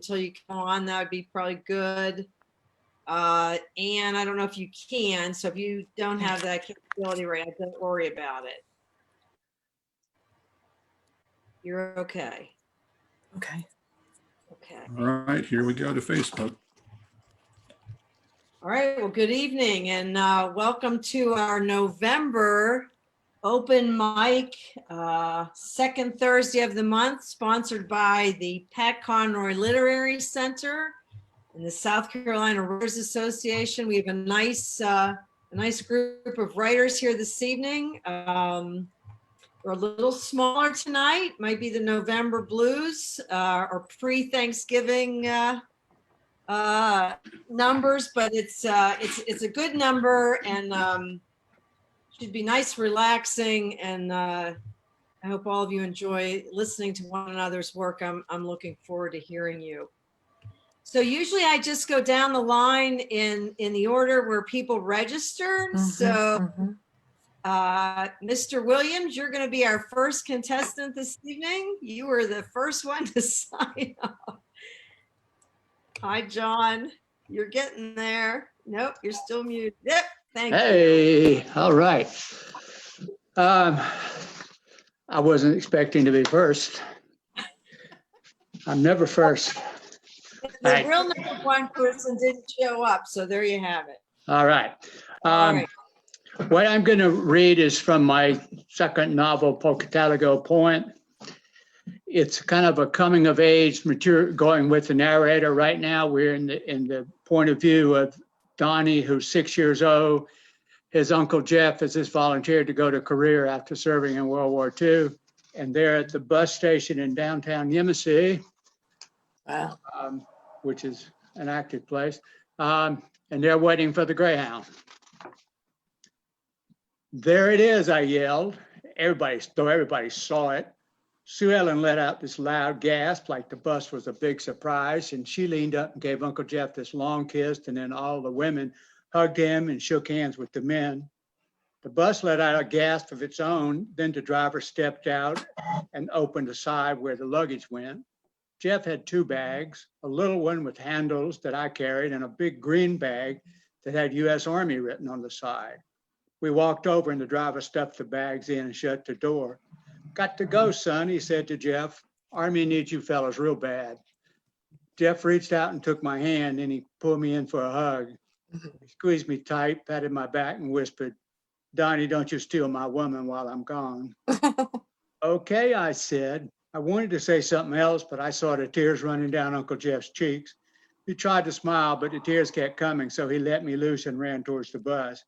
until you come on, that would be probably good. And I don't know if you can, so if you don't have that capability right now, don't worry about it. You're okay. Okay. Okay. All right, here we go to Facebook. All right, well, good evening and welcome to our November open mic, second Thursday of the month, sponsored by the Pat Conroy Literary Center and the South Carolina Writers Association. We have a nice group of writers here this evening. We're a little smaller tonight, might be the November blues or pre-Thanksgiving numbers, but it's a good number and should be nice, relaxing, and I hope all of you enjoy listening to one another's work. I'm looking forward to hearing you. So usually I just go down the line in the order where people register. Mr. Williams, you're going to be our first contestant this evening. You were the first one to sign up. Hi, John. You're getting there. Nope, you're still muted. Yep, thank you. Hey, all right. I wasn't expecting to be first. I'm never first. The real number one person didn't show up, so there you have it. All right. All right. What I'm going to read is from my second novel, Pocataligo Point. It's kind of a coming of age, mature, going with the narrator. Right now, we're in the point of view of Donnie, who's 6 years old. His uncle Jeff has just volunteered to go to Korea after serving in World War II. And they're at the bus station in downtown Yemassee, Wow. which is an active place. And they're waiting for the Greyhound. There it is, I yelled. Everybody saw it. Sue Ellen let out this loud gasp like the bus was a big surprise, and she leaned up and gave Uncle Jeff this long kiss, and then all the women hugged him and shook hands with the men. The bus let out a gasp of its own, then the driver stepped out and opened the side where the luggage went. Jeff had two bags, a little one with handles that I carried and a big green bag that had U.S. Army written on the side. We walked over and the driver stuffed the bags in and shut the door. Got to go, son, he said to Jeff. Army needs you fellas real bad. Jeff reached out and took my hand and he pulled me in for a hug. He squeezed me tight, patted my back and whispered, Donnie, don't you steal my woman while I'm gone. Okay, I said. I wanted to say something else, but I saw the tears running down Uncle Jeff's cheeks. He tried to smile, but the tears kept coming, so he let me loose and ran towards the bus.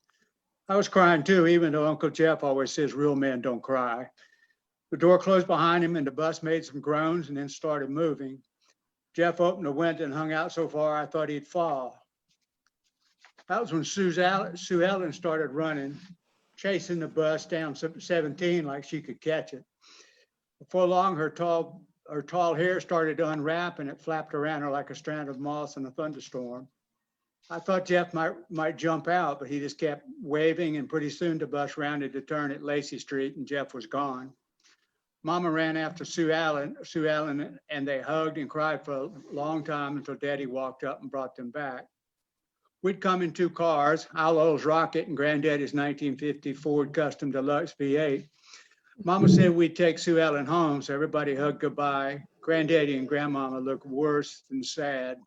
I was crying too, even though Uncle Jeff always says real men don't cry. The door closed behind him and the bus made some groans and then started moving. Jeff opened the window and hung out so far I thought he'd fall. That was when Sue Ellen started running, chasing the bus down 17 like she could catch it. Before long, her tall hair started to unwrap and it flapped around her like a strand of moss in a thunderstorm. I thought Jeff might jump out, but he just kept waving, and pretty soon the bus rounded the turn at Lacey Street and Jeff was gone. Mama ran after Sue Ellen, and they hugged and cried for a long time until Daddy walked up and brought them back. We'd come in two cars, Al-Ol's Rocket and Granddaddy's 1950 Ford Custom Deluxe V8. Mama said we'd take Sue Ellen home, so everybody hugged goodbye. Granddaddy and Grandmama looked worse than sad.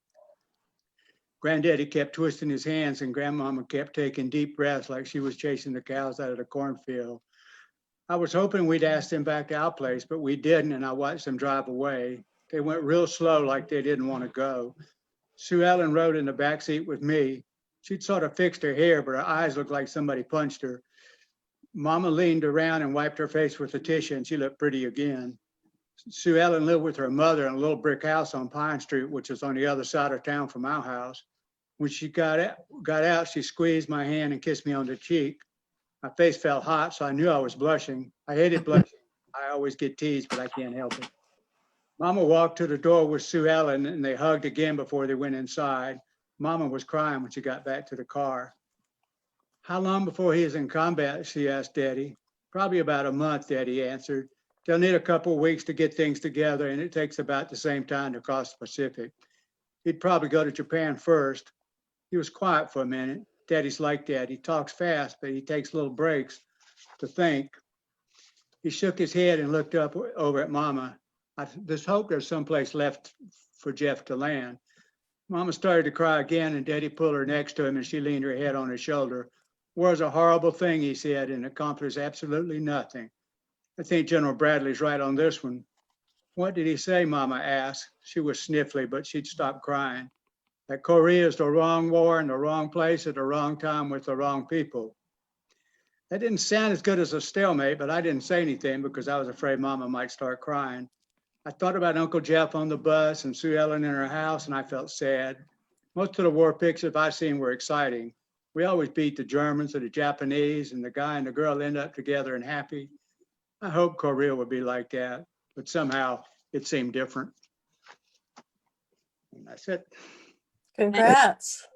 Granddaddy kept twisting his hands and Grandmama kept taking deep breaths like she was chasing the cows out of the cornfield. I was hoping we'd ask them back to our place, but we didn't, and I watched them drive away. They went real slow like they didn't want to go. Sue Ellen rode in the back seat with me. She'd sort of fixed her hair, but her eyes looked like somebody punched her. Mama leaned around and wiped her face with a tissue, and she looked pretty again. Sue Ellen lived with her mother in a little brick house on Pine Street, which is on the other side of town from our house. When she got out, she squeezed my hand and kissed me on the cheek. My face felt hot, so I knew I was blushing. I hated blushing. I always get teased, but I can't help it. Mama walked to the door with Sue Ellen, and they hugged again before they went inside. Mama was crying when she got back to the car. How long before he is in combat, she asked Daddy. Probably about a month, Daddy answered. They'll need a couple of weeks to get things together, and it takes about the same time to cross the Pacific. he'd probably go to Japan first. He was quiet for a minute. Daddy's like that. He talks fast, but he takes little breaks to think. He shook his head and looked up over at Mama. I just hope there's someplace left for Jeff to land. Mama started to cry again, and Daddy pulled her next to him, and she leaned her head on his shoulder. War's a horrible thing, he said, and accomplished absolutely nothing. I think General Bradley's right on this one. What did he say, Mama asked. She was sniffly, but she'd stopped crying. That Korea is the wrong war in the wrong place at the wrong time with the wrong people. That didn't sound as good as a stalemate, but I didn't say anything because I was afraid Mama might start crying. I thought about Uncle Jeff on the bus and Sue Ellen in her house, and I felt sad. Most of the war pictures I've seen were exciting. We always beat the Germans or the Japanese, and the guy and the girl end up together and happy. I hope Korea would be like that, but somehow it seemed different. And that's it. Congrats.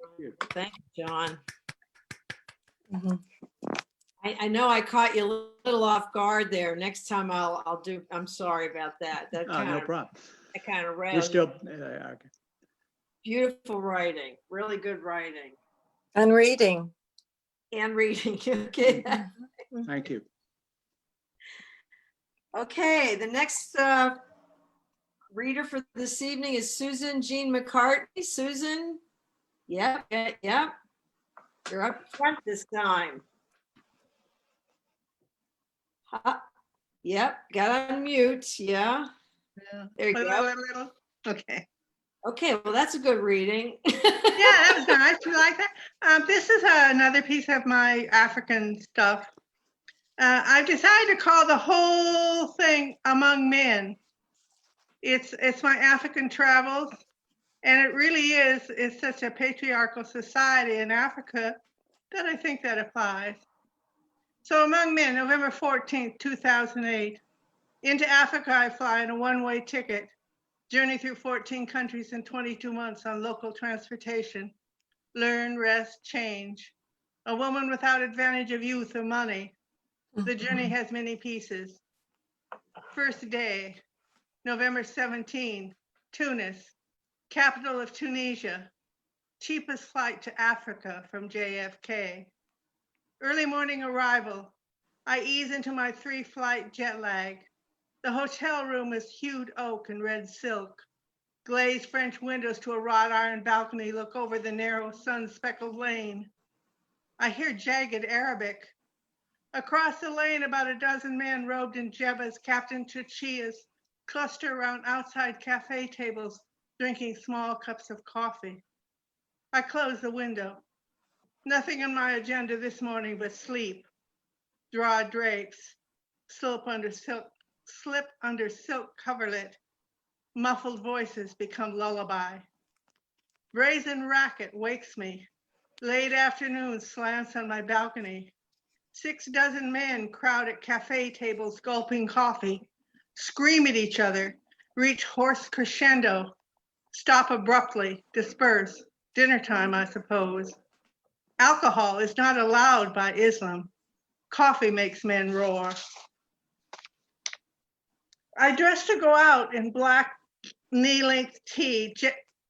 Thank you, John. Mhm. I know I caught you a little off guard there. Next time I'll do, I'm sorry about that. That Oh, kind no of, problem. that kind of You're railed. still, okay. Beautiful writing, really good writing And reading. and reading. Okay. Thank you. Okay, the next reader for this evening is Susan Jean McCartney. Susan, yep. You're up front this time. Yep, got on mute. Yeah, there you go. Okay. Okay, well, that's a good reading. Yeah, that was nice. You like that? This is another piece of my African stuff. I've decided to call the whole thing Among Men. It's my African travels, and it really is. It's such a patriarchal society in Africa that I think that applies. So Among Men, November 14th, 2008. Into Africa I fly in a one-way ticket. Journey through 14 countries in 22 months on local transportation. Learn, rest, change. A woman without advantage of youth or money. The journey has many pieces. First day, November 17, Tunis, capital of Tunisia. Cheapest flight to Africa from JFK. Early morning arrival. I ease into my 3-flight jet lag. The hotel room is hewed oak and red silk. Glazed French windows to a wrought iron balcony look over the narrow sun-speckled lane. I hear jagged Arabic. Across the lane, about a dozen men robed in jebbas, Captain Tuchias, cluster around outside cafe tables, drinking small cups of coffee. I close the window. Nothing on my agenda this morning but sleep. Draw drapes, slip under silk coverlet. Muffled voices become lullaby. Brazen racket wakes me. Late afternoon slants on my balcony. 6 dozen men crowd at cafe tables gulping coffee, scream at each other, reach hoarse crescendo, stop abruptly, disperse. Dinner time, I suppose. Alcohol is not allowed by Islam. Coffee makes men roar. I dress to go out in black knee-length tee,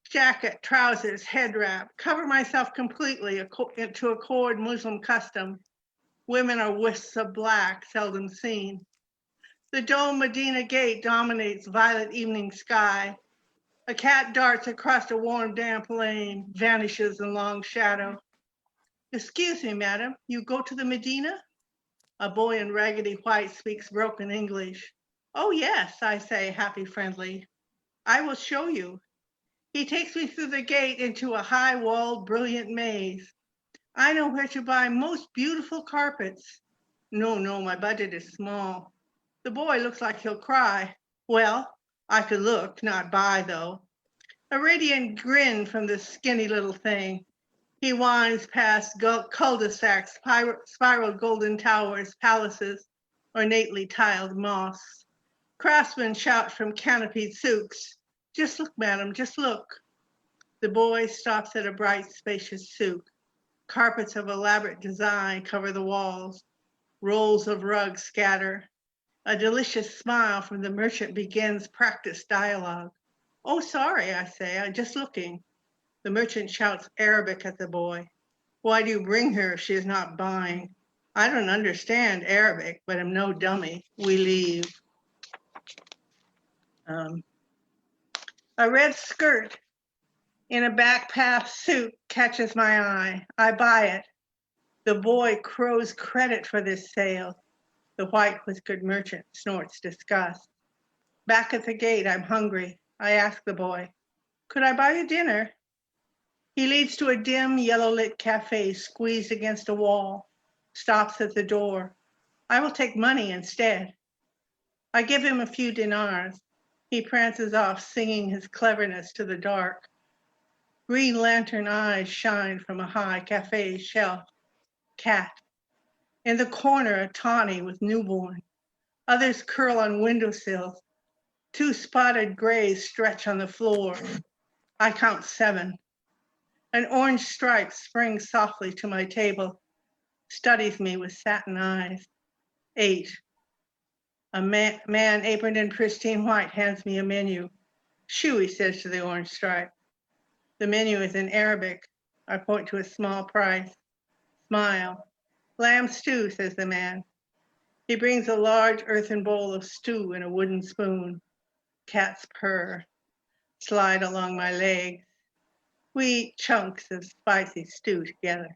jacket, trousers, head wrap, cover myself completely to accord Muslim custom. Women are wisps of black, seldom seen. The dome Medina Gate dominates violet evening sky. A cat darts across a warm, damp lane, vanishes in long shadow. Excuse me, madam, you go to the Medina? A boy in raggedy white speaks broken English. Oh yes, I say, happy friendly. I will show you. He takes me through the gate into a high-walled, brilliant maze. I know where to buy most beautiful carpets. No, my budget is small. The boy looks like he'll cry. Well, I could look, not buy though. A radiant grin from the skinny little thing. He winds past cul-de-sacs, spiral golden towers, palaces, ornately tiled mosques. Craftsmen shout from canopied souks. Just look, madam, just look. The boy stops at a bright, spacious souk. Carpets of elaborate design cover the walls. Rolls of rugs scatter. A delicious smile from the merchant begins practice dialogue. Oh, sorry, I say, I'm just looking. The merchant shouts Arabic at the boy. Why do you bring her if she is not buying? I don't understand Arabic, but I'm no dummy. We leave. A red skirt in a backpack suit catches my eye. I buy it. The boy crows credit for this sale. The white-whiskered merchant snorts disgust. Back at the gate, I'm hungry. I ask the boy, could I buy you dinner? He leads to a dim, yellow-lit cafe squeezed against a wall, stops at the door. I will take money instead. I give him a few dinars. He prances off, singing his cleverness to the dark. Green lantern eyes shine from a high cafe shelf. Cat. In the corner, a tawny with newborn. Others curl on windowsills. 2 spotted grays stretch on the floor. I count 7. An orange stripe springs softly to my table, studies me with satin eyes. 8. A man aproned in pristine white hands me a menu. Shoo, he says to the orange stripe. The menu is in Arabic. I point to a small price. Smile. Lamb stew, says the man. He brings a large earthen bowl of stew and a wooden spoon. Cats purr, slide along my legs. We eat chunks of spicy stew together.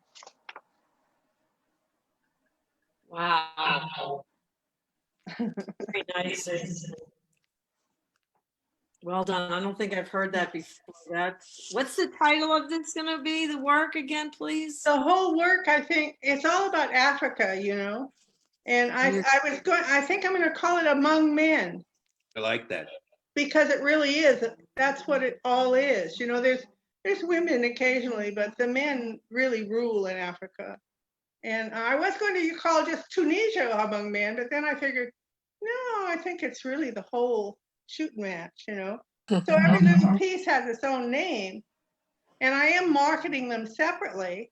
Wow. Very nice. Well done. I don't think I've heard that before. What's the title of this going to be? The work again, please? The whole work, I think, it's all about Africa, you know. And I think I'm going to call it Among Men, I like that. because it really is. That's what it all is. You know, there's women occasionally, but the men really rule in Africa. And I was going to call just Tunisia Among Men, but then I figured, no, I think it's really the whole shooting match, you know. So every little piece has its own name, and I am marketing them separately.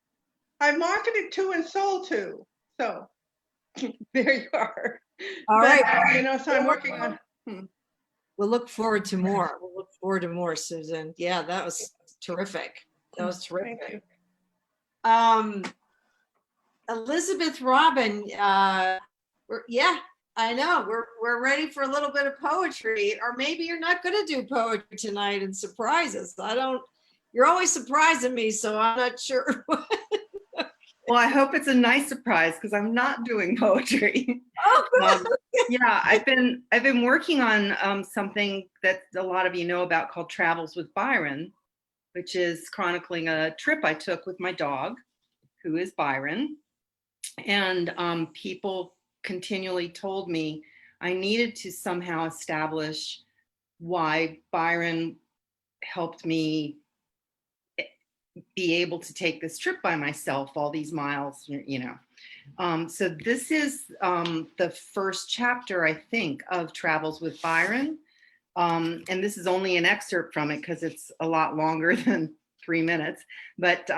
I've marketed 2 and sold 2, so there you are. All But, right. you know, so I'm working on. We'll look forward to more. We'll look forward to more, Susan. Yeah, that was terrific. That was Thank terrific. you. Elizabeth Robin, yeah, I know. We're ready for a little bit of poetry, or maybe you're not going to do poetry tonight and surprise us. You're always surprising me, so I'm not sure. Well, I hope it's a nice surprise because I'm not doing poetry. Oh, good. Yeah, I've been working on something that a lot of you know about called Travels with Byron, which is chronicling a trip I took with my dog, who is Byron. And people continually told me I needed to somehow establish why Byron helped me be able to take this trip by myself, all these miles, you know. So this is the first chapter, I think, of Travels with Byron. And this is only an excerpt from it because it's a lot longer than 3 minutes. But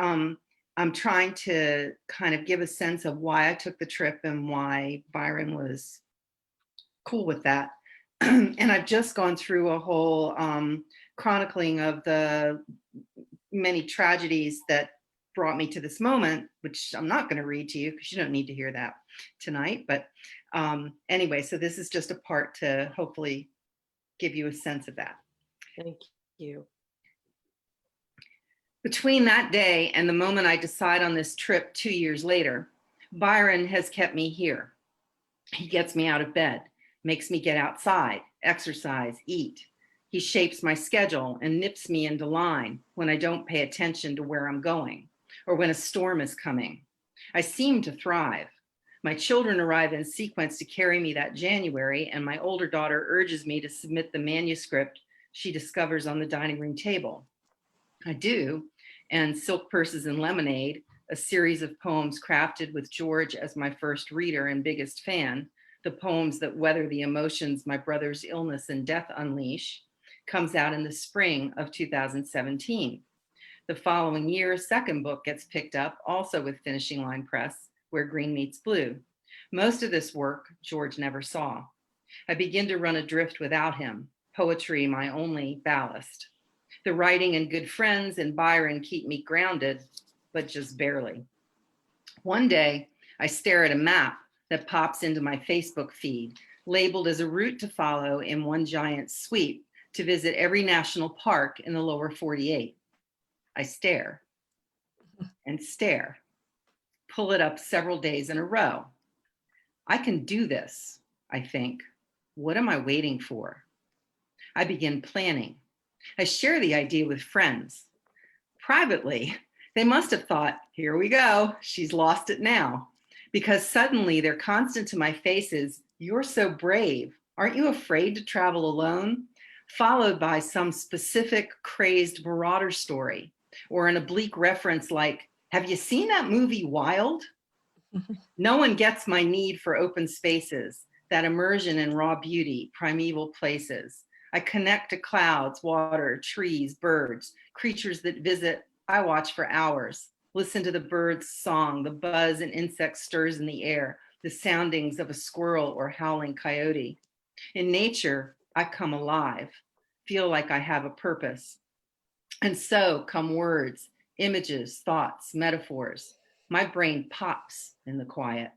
I'm trying to kind of give a sense of why I took the trip and why Byron was cool with that. And I've just gone through a whole chronicling of the many tragedies that brought me to this moment, which I'm not going to read to you because you don't need to hear that tonight. But anyway, so this is just a part to hopefully give you a sense of that. Thank you. Between that day and the moment I decide on this trip 2 years later, Byron has kept me here. He gets me out of bed, makes me get outside, exercise, eat. He shapes my schedule and nips me into line when I don't pay attention to where I'm going or when a storm is coming. I seem to thrive. My children arrive in sequence to carry me that January, and my older daughter urges me to submit the manuscript she discovers on the dining room table. I do, and Silk Purses and Lemonade, a series of poems crafted with George as my first reader and biggest fan, the poems that weather the emotions my brother's illness and death unleash, comes out in the spring of 2017. The following year, a second book gets picked up, also with Finishing Line Press, Where Green Meets Blue. Most of this work George never saw. I begin to run adrift without him, poetry my only ballast. The writing and good friends and Byron keep me grounded, but just barely. One day, I stare at a map that pops into my Facebook feed, labeled as a route to follow in one giant sweep to visit every national park in the lower 48. I stare and stare, pull it up several days in a row. I can do this, I think. What am I waiting for? I begin planning. I share the idea with friends. Privately, they must have thought, here we go, she's lost it now. Because suddenly their constant to my face is, you're so brave. Aren't you afraid to travel alone? Followed by some specific crazed marauder story or an oblique reference like, have you seen that movie Wild? No one gets my need for open spaces, that immersion in raw beauty, primeval places. I connect to clouds, water, trees, birds, creatures that visit. I watch for hours, listen to the bird's song, the buzz and insect stirs in the air, the soundings of a squirrel or howling coyote. In nature, I come alive, feel like I have a purpose. And so come words, images, thoughts, metaphors. My brain pops in the quiet.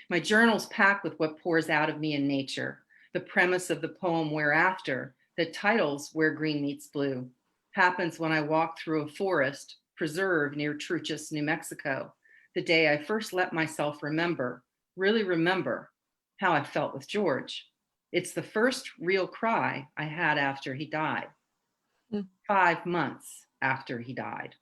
My journal's packed with what pours out of me in nature. The premise of the poem Whereafter, that titles Where Green Meets Blue, happens when I walk through a forest preserve near Truchas, New Mexico, the day I first let myself remember, really remember, how I felt with George. It's the first real cry I had after he died, 5 months after he died.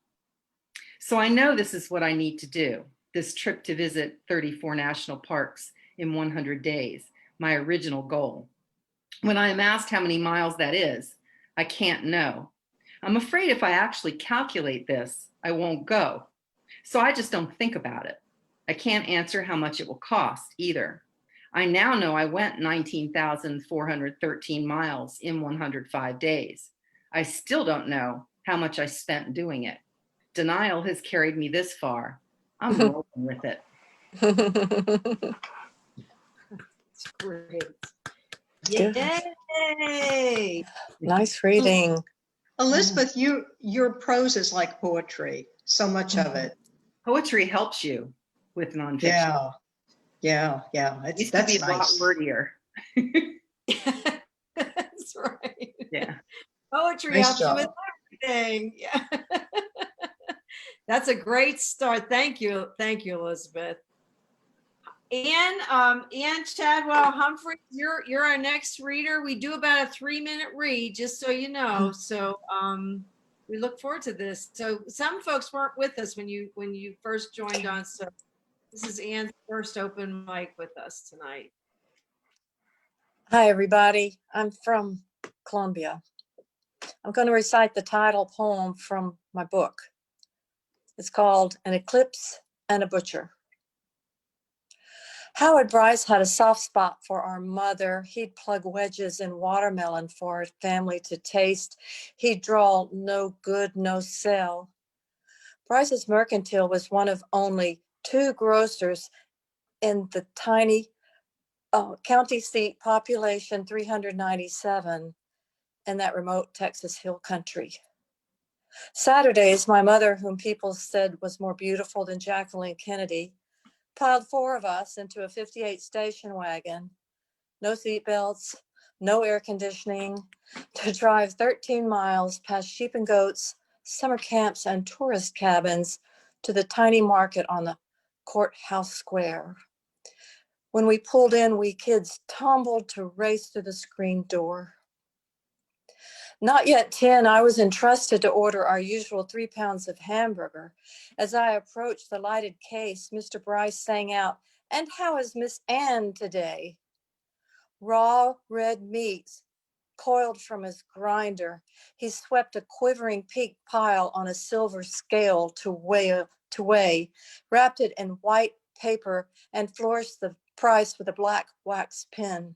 So I know this is what I need to do, this trip to visit 34 national parks in 100 days, my original goal. When I am asked how many miles that is, I can't know. I'm afraid if I actually calculate this, I won't go. So I just don't think about it. I can't answer how much it will cost either. I now know I went 19,413 miles in 105 days. I still don't know how much I spent doing it. Denial has carried me this far. I'm rolling with it. It's great. Good. Yay! Nice reading. Elizabeth, your prose is like poetry, so much of it. Poetry helps you with nonfiction. Yeah. It used to be a lot wordier. That's right. Yeah. Poetry Nice helps you with job. everything. Yeah. That's a great start. Thank you. Thank you, Elizabeth. Ann Chadwell Humphrey, you're our next reader. We do about a 3-minute read, just so you know. So we look forward to this. So some folks weren't with us when you first joined on. So this is Ann's first open mic with us tonight. Hi, everybody. I'm from Columbia. I'm going to recite the title poem from my book. It's called An Eclipse and a Butcher. Howard Bryce had a soft spot for our mother. He'd plug wedges in watermelon for our family to taste. He'd draw no good, no sell. Bryce's Mercantile was one of only 2 grocers in the tiny county seat population 397 in that remote Texas hill country. Saturdays, my mother, whom people said was more beautiful than Jacqueline Kennedy, piled 4 of us into a 58 station wagon, no seatbelts, no air conditioning, to drive 13 miles past sheep and goats, summer camps, and tourist cabins to the tiny market on the courthouse square. When we pulled in, we kids tumbled to race through the screen door. Not yet 10, I was entrusted to order our usual 3 pounds of hamburger. As I approached the lighted case, Mr. Bryce sang out, "And how is Miss Ann today?" Raw red meat coiled from his grinder. He swept a quivering pink pile on a silver scale to weigh, wrapped it in white paper, and flourished the price with a black wax pen.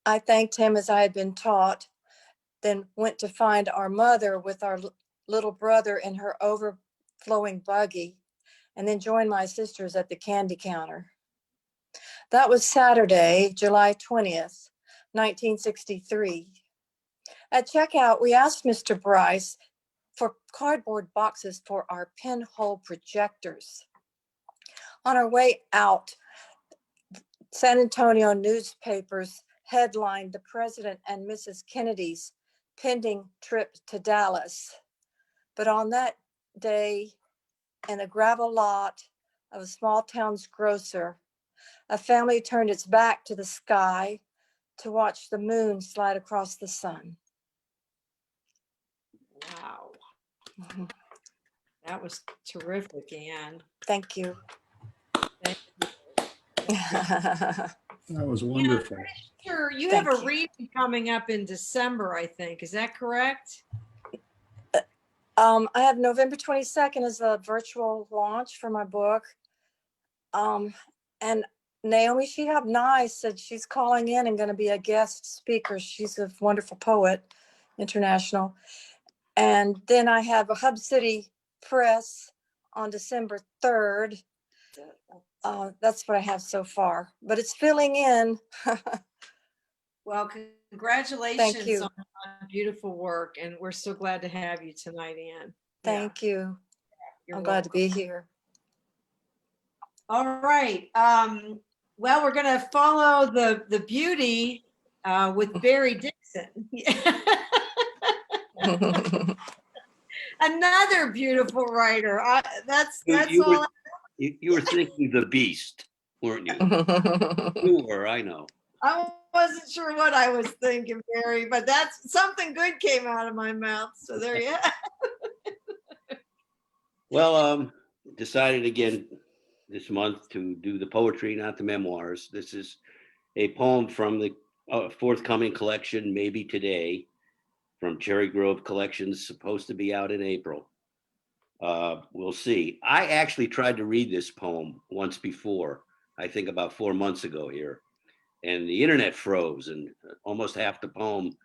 I thanked him as I had been taught, then went to find our mother with our little brother in her overflowing buggy, and then joined my sisters at the candy counter. That was Saturday, July 20th, 1963. At checkout, we asked Mr. Bryce for cardboard boxes for our pinhole projectors. On our way out, San Antonio newspapers headlined the President and Mrs. Kennedy's pending trip to Dallas. But on that day, in a gravel lot of a small town's grocer, a family turned its back to the sky to watch the moon slide across the sun. Wow, that was terrific, Anne. Thank you. Thank you. That was wonderful. Sure, you have Thank a you. reading coming up in December, I think. Is that correct? I have November 22nd as a virtual launch for my book. And Naomi Shihab Nye said she's calling in and going to be a guest speaker. She's a wonderful poet, international. And then I have a Hub City Press on December 3rd. That's what I have so far, but it's filling in. Well, congratulations you. on beautiful work, and we're so glad to have you tonight, Anne. Thank you. You're I'm glad to welcome. be here. All right. Well, we're going to follow the beauty with Barry Dixon. Another beautiful writer. That's You all. were, you were thinking the beast, weren't you? You were, I know. I wasn't sure what I was thinking, Barry, but that's something good came out of my mouth. So there you have it. Well, decided again this month to do the poetry, not the memoirs. This is a poem from the forthcoming collection, Maybe Today, from Cherry Grove Collections, supposed to be out in April. We'll see. I actually tried to read this poem once before, I think about 4 months ago here, and the internet froze and almost half the poem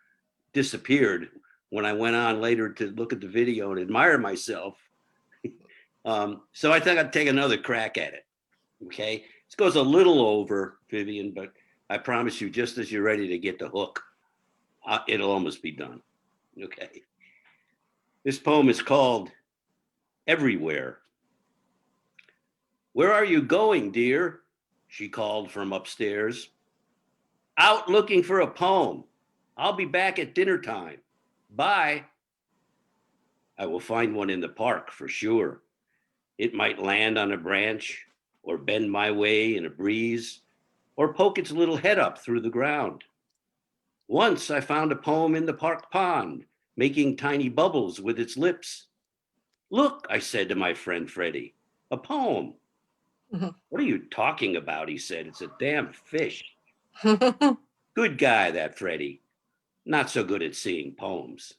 disappeared when I went on later to look at the video and admire myself. So I think I'd take another crack at it. Okay. This goes a little over, Vivian, but I promise you, just as you're ready to get the hook, it'll almost be done. Okay. This poem is called Everywhere. Where are you going, dear? She called from upstairs. Out looking for a poem. I'll be back at dinner time. Bye. I will find one in the park for sure. It might land on a branch or bend my way in a breeze or poke its little head up through the ground. Once I found a poem in the park pond, making tiny bubbles with its lips. Look, I said to my friend Freddie, a poem. What are you talking about? He said, it's a damn fish. Good guy, that Freddie. Not so good at seeing poems.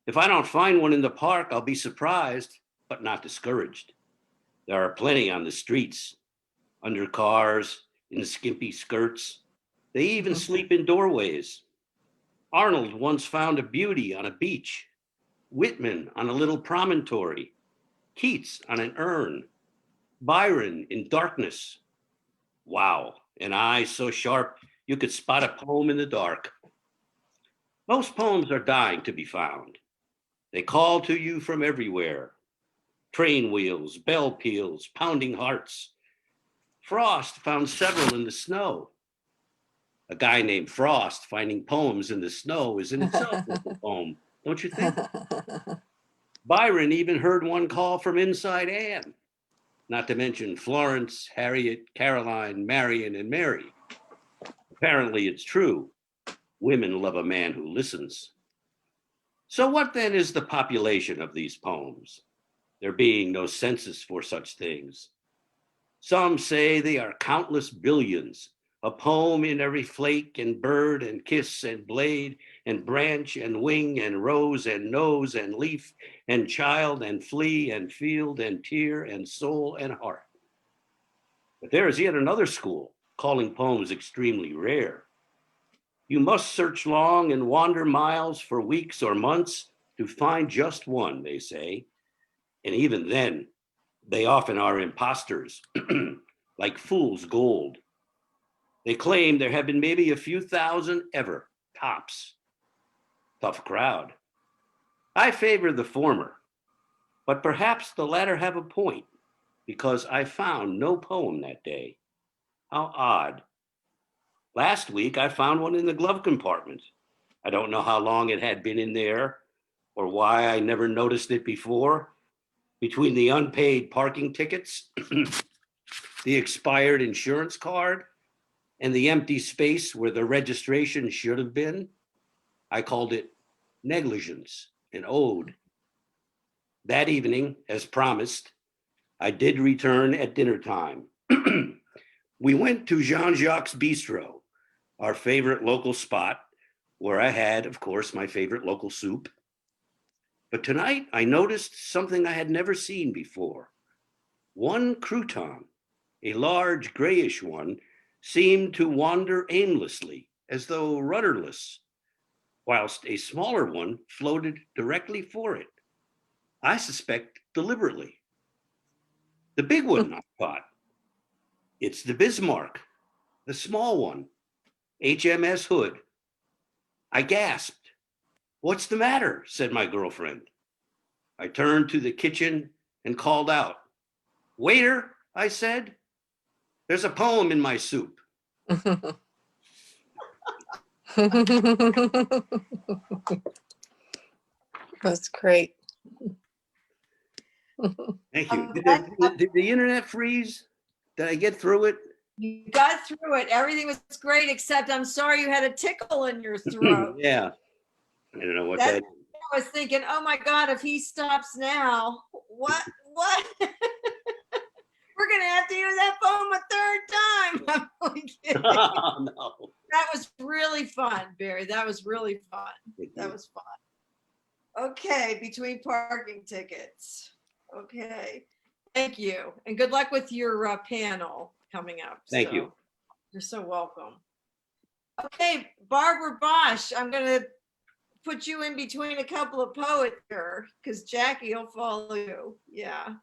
If I don't find one in the park, I'll be surprised, but not discouraged. There are plenty on the streets, under cars, in skimpy skirts. They even sleep in doorways. Arnold once found a beauty on a beach, Whitman on a little promontory, Keats on an urn, Byron in darkness. Wow, an eye so sharp you could spot a poem in the dark. Most poems are dying to be found. They call to you from everywhere. Train wheels, bell peals, pounding hearts. Frost found several in the snow. A guy named Frost finding poems in the snow is in itself a poem, don't you think? Byron even heard one call from inside Anne, not to mention Florence, Harriet, Caroline, Marion, and Mary. Apparently it's true. Women love a man who listens. So what then is the population of these poems? There being no census for such things. Some say they are countless billions, a poem in every flake and bird and kiss and blade and branch and wing and rose and nose and leaf and child and flea and field and tear and soul and heart. But there is yet another school calling poems extremely rare. You must search long and wander miles for weeks or months to find just one, they say. And even then, they often are imposters, like fool's gold. They claim there have been maybe a few thousand ever, tops. Tough crowd. I favor the former, but perhaps the latter have a point, because I found no poem that day. How odd. Last week, I found one in the glove compartment. I don't know how long it had been in there or why I never noticed it before. Between the unpaid parking tickets, the expired insurance card, and the empty space where the registration should have been, I called it negligence, an ode. That evening, as promised, I did return at dinner time. We went to Jean-Jacques Bistro, our favorite local spot, where I had, of course, my favorite local soup. But tonight I noticed something I had never seen before. One crouton, a large grayish one, seemed to wander aimlessly, as though rudderless, whilst a smaller one floated directly for it. I suspect deliberately. The big one, I thought. It's the Bismarck, the small one, HMS Hood. I gasped. "What's the matter?" said my girlfriend. I turned to the kitchen and called out. "Waiter," I said, "there's a poem in my soup." That's great. Thank you. Did the internet freeze? Did I get through it? You got through it. Everything was great, except I'm sorry you had a tickle in your throat. Yeah. I don't know what That- that. I was thinking, oh my God, if he stops now, what? We're gonna have to hear that poem a third time. I'm only kidding. Oh, no. That was really fun, Barry. That was really fun. That was fun. Okay, between parking tickets. Okay, thank you, and good luck with your panel coming up. Thank you. You're so welcome. Okay, Barbara Bosch, I'm gonna put you in between a couple of poets here because Jackie will follow you. Yeah.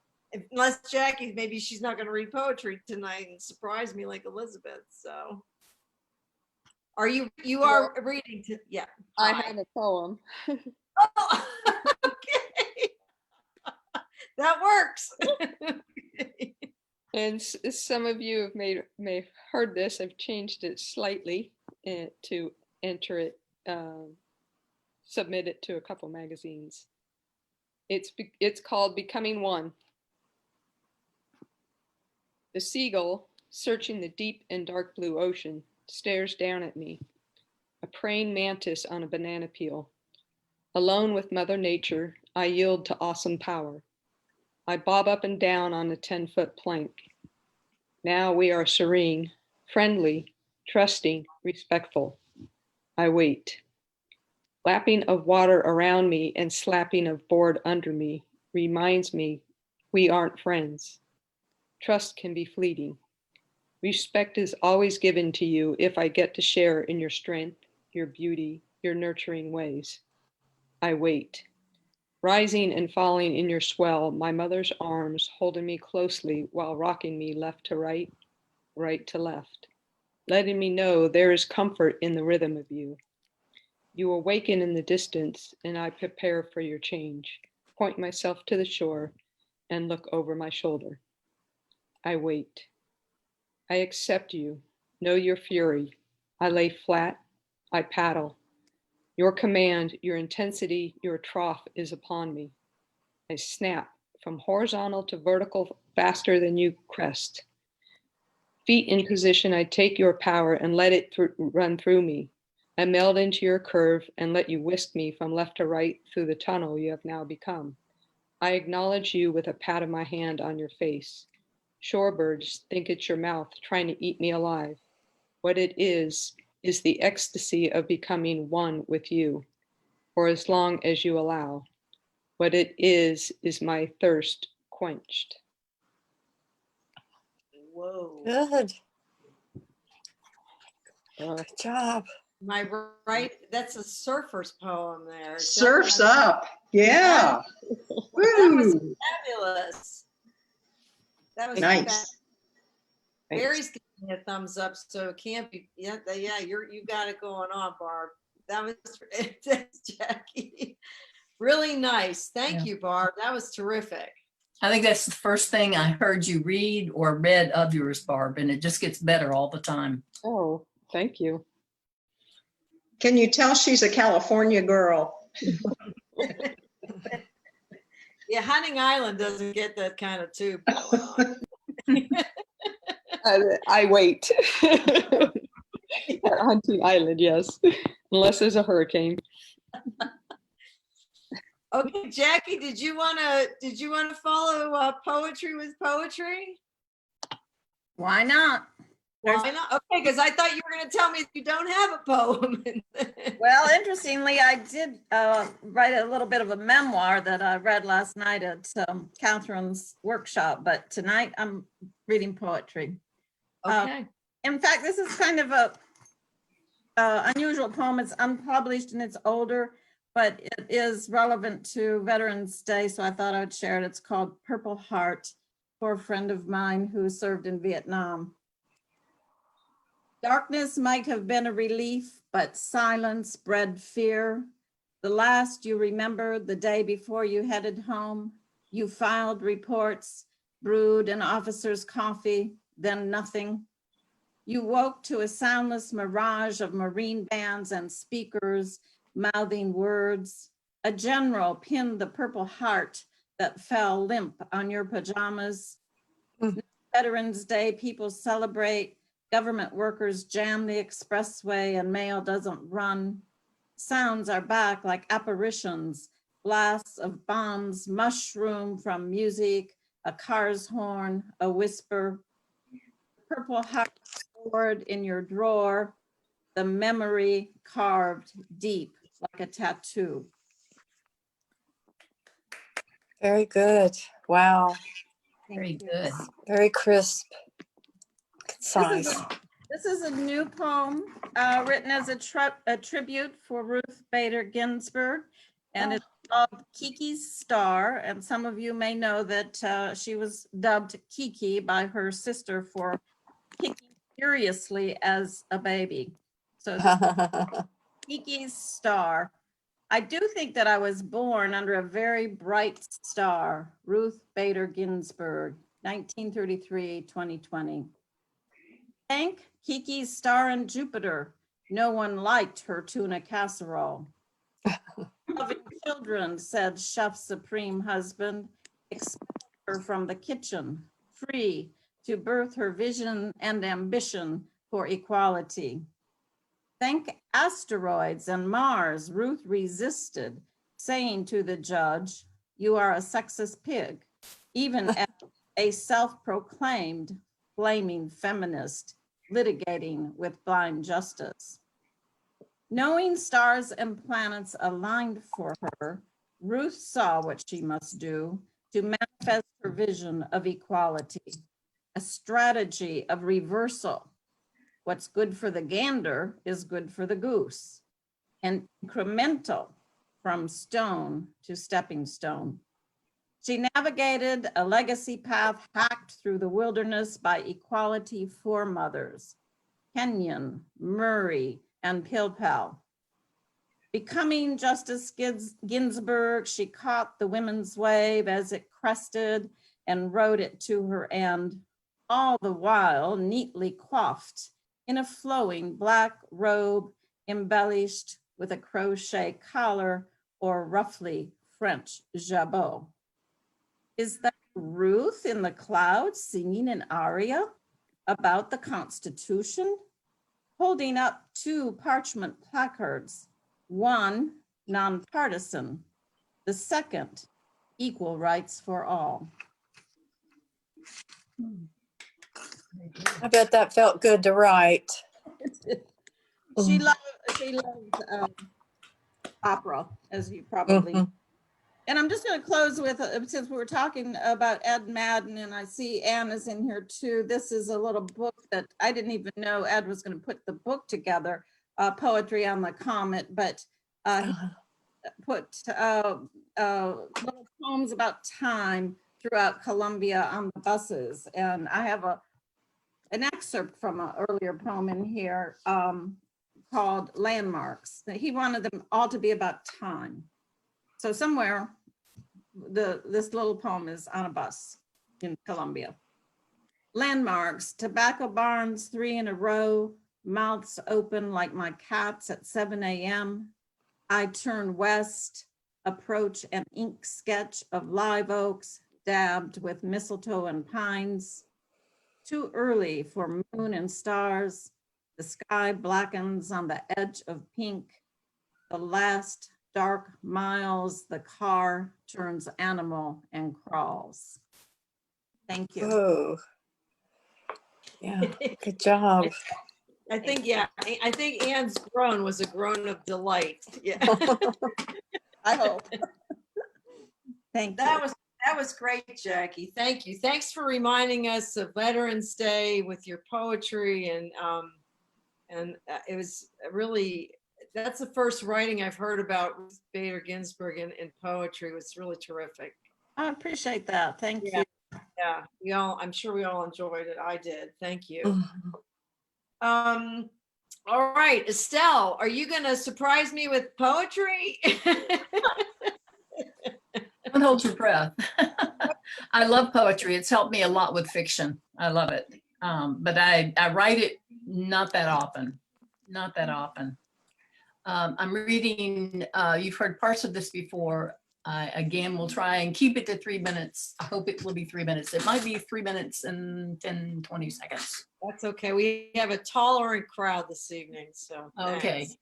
Unless Jackie, maybe she's not going to read poetry tonight and surprise me like Elizabeth. So you are reading to, yeah. I Hi. have a poem. Oh, okay. That works. And some of you may have heard this. I've changed it slightly to enter it, submit it to a couple magazines. It's called Becoming One. The seagull, searching the deep and dark blue ocean, stares down at me, a praying mantis on a banana peel. Alone with Mother Nature, I yield to awesome power. I bob up and down on a 10-foot plank. Now we are serene, friendly, trusting, respectful. I wait. Lapping of water around me and slapping of board under me reminds me we aren't friends. Trust can be fleeting. Respect is always given to you if I get to share in your strength, your beauty, your nurturing ways. I wait. Rising and falling in your swell, my mother's arms holding me closely while rocking me left to right, right to left, letting me know there is comfort in the rhythm of you. You awaken in the distance and I prepare for your change, point myself to the shore and look over my shoulder. I wait. I accept you, know your fury. I lay flat, I paddle. Your command, your intensity, your trough is upon me. I snap from horizontal to vertical faster than you crest. Feet in position, I take your power and let it run through me. I meld into your curve and let you whisk me from left to right through the tunnel you have now become. I acknowledge you with a pat of my hand on your face. Shorebirds think it's your mouth trying to eat me alive. What it is the ecstasy of becoming one with you, for as long as you allow. What it is my thirst quenched. Whoa. Good. Uh, Good job. Am I right? That's a surfer's poem there. Surf's Definitely. up. Yeah. That was Woo. fabulous. That was Nice. Barry's giving me a thumbs up, so it can't be. Yeah, you got it going on, Barb. That was thanks, Jackie. Really nice. Thank Yeah. you, Barb. That was terrific. I think that's the first thing I heard you read or read of yours, Barb, and it just gets better all the time. Oh, thank you. Can you tell she's a California girl? Yeah, Hunting Island doesn't get that kind of tube going on. I wait. At Hunting Island, yes, unless there's a hurricane. Okay, Jackie, did you want to follow poetry with poetry? Why not? Why not? Okay, because I thought you were going to tell me you don't have a poem. Well, interestingly, I did write a little bit of a memoir that I read last night at Catherine's workshop, but tonight I'm reading poetry. Okay. In fact, this is kind of a unusual poem. It's unpublished and it's older, but it is relevant to Veterans Day, so I thought I would share it. It's called Purple Heart, for a friend of mine who served in Vietnam. Darkness might have been a relief, but silence bred fear. The last you remember, the day before you headed home, you filed reports, brewed an officer's coffee, then nothing. You woke to a soundless mirage of Marine bands and speakers mouthing words. A general pinned the Purple Heart that fell limp on your pajamas. Veterans Day, people celebrate. Government workers jam the expressway and mail doesn't run. Sounds are back like apparitions, blasts of bombs mushroom from music, a car's horn, a whisper. Purple Heart stored in your drawer, the memory carved deep like a tattoo. Very good. Wow. Very good. Very crisp. Concise. This is a new poem written as a tribute for Ruth Bader Ginsburg, and it's called Kiki's Star. And some of you may know that she was dubbed Kiki by her sister for kicking furiously as a baby. So Kiki's Star. I do think that I was born under a very bright star, Ruth Bader Ginsburg, 1933-2020. Thank Kiki's star and Jupiter. No one liked her tuna casserole. Loving children, said Chef Supreme husband, expelled her from the kitchen, free to birth her vision and ambition for equality. Thank asteroids and Mars, Ruth resisted, saying to the judge, you are a sexist pig, even as a self-proclaimed flaming feminist litigating with blind justice. Knowing stars and planets aligned for her, Ruth saw what she must do to manifest her vision of equality, a strategy of reversal. What's good for the gander is good for the goose, and incremental from stone to stepping stone. She navigated a legacy path hacked through the wilderness by equality foremothers, Kenyon, Murray, and Pilpel. Becoming Justice Ginsburg, she caught the women's wave as it crested and rode it to her end, all the while neatly coiffed in a flowing black robe embellished with a crochet collar or roughly French jabot. Is that Ruth in the clouds singing an aria about the Constitution? Holding up two parchment placards, one nonpartisan, the second equal rights for all. I bet that felt good to write. She loved opera, as you probably. And I'm just going to close with, since we were talking about Ed Madden, and I see Anne is in here too. This is a little book that I didn't even know Ed was going to put the book together, Poetry on the Comet, but he put little poems about time throughout Columbia on the buses. And I have an excerpt from an earlier poem in here called Landmarks. That he wanted them all to be about time. So somewhere, this little poem is on a bus in Columbia. Landmarks, tobacco barns, 3 in a row, mouths open like my cat's at 7 a.m. I turn west, approach an ink sketch of live oaks dabbed with mistletoe and pines. Too early for moon and stars. The sky blackens on the edge of pink. The last dark miles, the car turns animal and crawls. Thank you. Oh, yeah, good job. I think, yeah, I think Anne's groan was a groan of delight. Yeah. I hope. Thank you. That was great, Jackie. Thank you. Thanks for reminding us of Veterans Day with your poetry, and it was really, that's the first writing I've heard about Ruth Bader Ginsburg in poetry. It was really terrific. I appreciate that. Thank you. Yeah, I'm sure we all enjoyed it. I did. Thank you. Mhm. All right, Estelle, are you going to surprise me with poetry? Don't hold your breath. I love poetry. It's helped me a lot with fiction. I love it. But I write it not that often. Not that often. I'm reading, you've heard parts of this before. Again, we'll try and keep it to 3 minutes. I hope it will be 3 minutes. It might be 3 minutes and 10, 20 seconds. That's okay. We have a tolerant crowd this evening, so. Okay. thanks.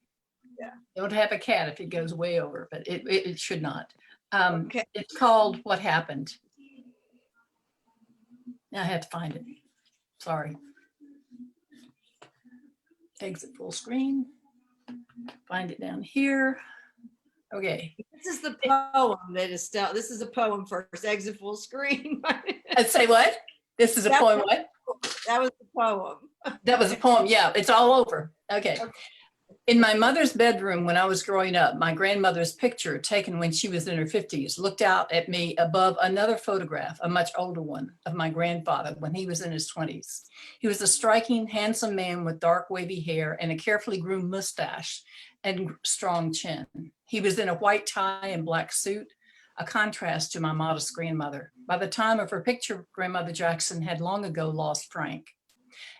Yeah. Don't have a cat if it goes way over, but it should not. Okay. It's called What Happened. Now I have to find it. Sorry. Exit full screen. Find it down here. Okay. This is the poem that Estelle, this is a poem first, exit full screen. I'd say what? This is a That poem, was- what? That was the poem. That was a poem, yeah, it's all over. Okay. In my mother's bedroom when I was growing up, my grandmother's picture, taken when she was in her 50s, looked out at me above another photograph, a much older one, of my grandfather when he was in his 20s. He was a striking, handsome man with dark, wavy hair and a carefully groomed mustache and strong chin. He was in a white tie and black suit, a contrast to my modest grandmother. By the time of her picture, Grandmother Jackson had long ago lost Frank